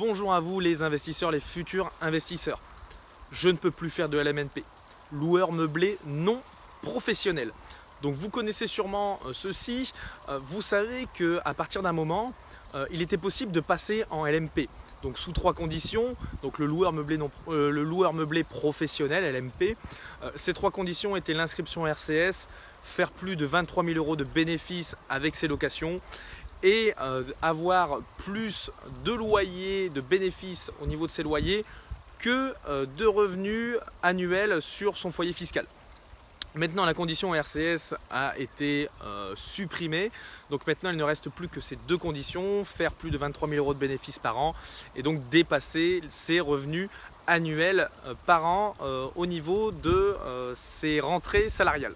Bonjour à vous les investisseurs, les futurs investisseurs. Je ne peux plus faire de LMNP. Loueur meublé non professionnel. Donc vous connaissez sûrement ceci. Vous savez qu'à partir d'un moment, il était possible de passer en LMP. Donc sous trois conditions, donc le loueur meublé professionnel, LMP. Ces trois conditions étaient l'inscription RCS, faire plus de 23 000 € de bénéfices avec ses locations et avoir plus de loyers, de bénéfices au niveau de ses loyers que de revenus annuels sur son foyer fiscal. Maintenant, la condition RCS a été supprimée. Donc maintenant, il ne reste plus que ces deux conditions, faire plus de 23 000 € de bénéfices par an et donc dépasser ses revenus annuels par an au niveau de ses rentrées salariales.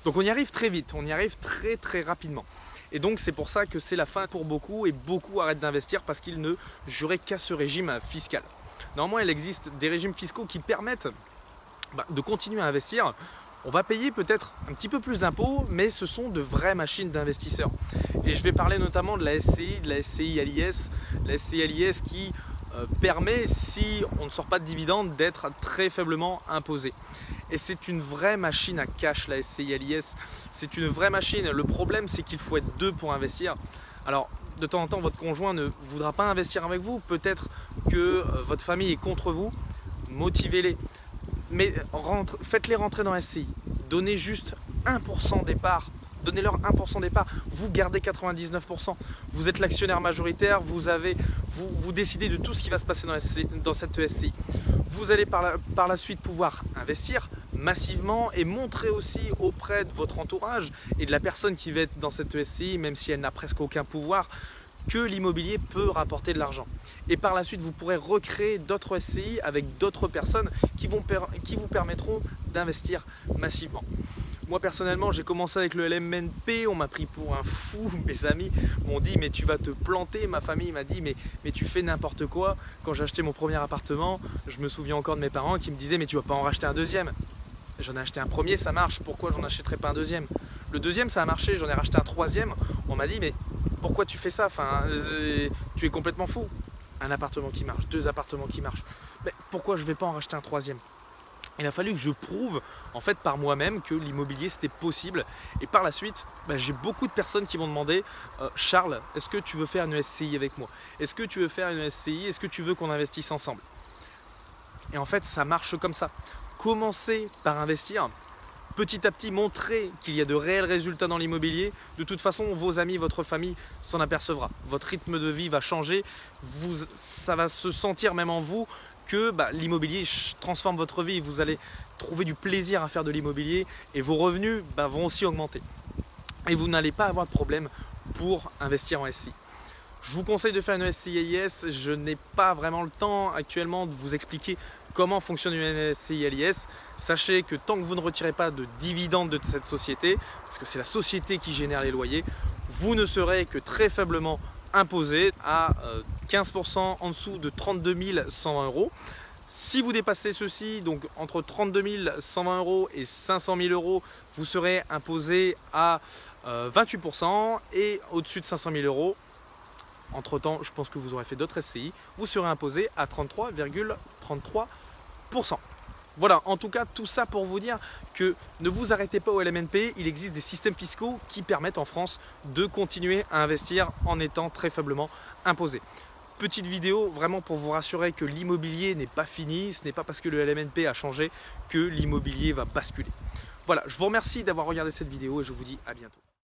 Donc on y arrive très vite, on y arrive très rapidement. Et donc c'est pour ça que c'est la fin pour beaucoup et beaucoup arrêtent d'investir parce qu'ils ne juraient qu'à ce régime fiscal. Normalement, il existe des régimes fiscaux qui permettent de continuer à investir. On va payer peut-être un petit peu plus d'impôts, mais ce sont de vraies machines d'investisseurs. Et je vais parler notamment de la SCI, de la SCI à l'IS. La SCI à l'IS qui permet, si on ne sort pas de dividendes, d'être très faiblement imposé. Et c'est une vraie machine à cash, la SCI à l'IS. C'est une vraie machine. Le problème, c'est qu'il faut être deux pour investir. Alors, de temps en temps, votre conjoint ne voudra pas investir avec vous. Peut-être que votre famille est contre vous. Motivez-les. Mais faites-les rentrer dans la SCI. Donnez juste 1% des parts. Donnez-leur 1% des parts. Vous gardez 99%. Vous êtes l'actionnaire majoritaire. Vous décidez de tout ce qui va se passer dans cette SCI. Vous allez par la suite pouvoir investir massivement et montrer aussi auprès de votre entourage et de la personne qui va être dans cette SCI, même si elle n'a presque aucun pouvoir, que l'immobilier peut rapporter de l'argent. Et par la suite, vous pourrez recréer d'autres SCI avec d'autres personnes qui vous permettront d'investir massivement. Moi personnellement, j'ai commencé avec le LMNP, on m'a pris pour un fou, mes amis m'ont dit mais tu vas te planter, ma famille m'a dit mais tu fais n'importe quoi. Quand j'ai acheté mon premier appartement, je me souviens encore de mes parents qui me disaient mais tu vas pas en racheter un deuxième. J'en ai acheté un premier, ça marche, pourquoi j'en achèterais pas un deuxième? Le deuxième ça a marché, j'en ai racheté un troisième, on m'a dit mais pourquoi tu fais ça? Enfin, tu es complètement fou. Un appartement qui marche, deux appartements qui marchent, mais pourquoi je vais pas en racheter un troisième? Il a fallu que je prouve en fait par moi-même que l'immobilier c'était possible. Et par la suite, j'ai beaucoup de personnes qui m'ont demandé Charles, est-ce que tu veux faire une SCI avec moi? Est-ce que tu veux faire une SCI? Est-ce que tu veux qu'on investisse ensemble? Et en fait, ça marche comme ça. Commencez par investir. Petit à petit, montrer qu'il y a de réels résultats dans l'immobilier. De toute façon, vos amis, votre famille s'en apercevra. Votre rythme de vie va changer. Ça va se sentir même en vous que l'immobilier transforme votre vie. Vous allez trouver du plaisir à faire de l'immobilier et vos revenus vont aussi augmenter. Et vous n'allez pas avoir de problème pour investir en SCI. Je vous conseille de faire une SCI AIS. Je n'ai pas vraiment le temps actuellement de vous expliquer comment fonctionne une SCI AIS. Sachez que tant que vous ne retirez pas de dividendes de cette société, parce que c'est la société qui génère les loyers, vous ne serez que très faiblement imposé à 15% en dessous de 32 120 €. Si vous dépassez ceci, donc entre 32 120 € et 500 000 €, vous serez imposé à 28% et au-dessus de 500 000 €, entre-temps, je pense que vous aurez fait d'autres SCI, vous serez imposé à 33,33%. Voilà, en tout cas, tout ça pour vous dire que ne vous arrêtez pas au LMNP. Il existe des systèmes fiscaux qui permettent en France de continuer à investir en étant très faiblement imposé. Petite vidéo vraiment pour vous rassurer que l'immobilier n'est pas fini. Ce n'est pas parce que le LMNP a changé que l'immobilier va basculer. Voilà, je vous remercie d'avoir regardé cette vidéo et je vous dis à bientôt.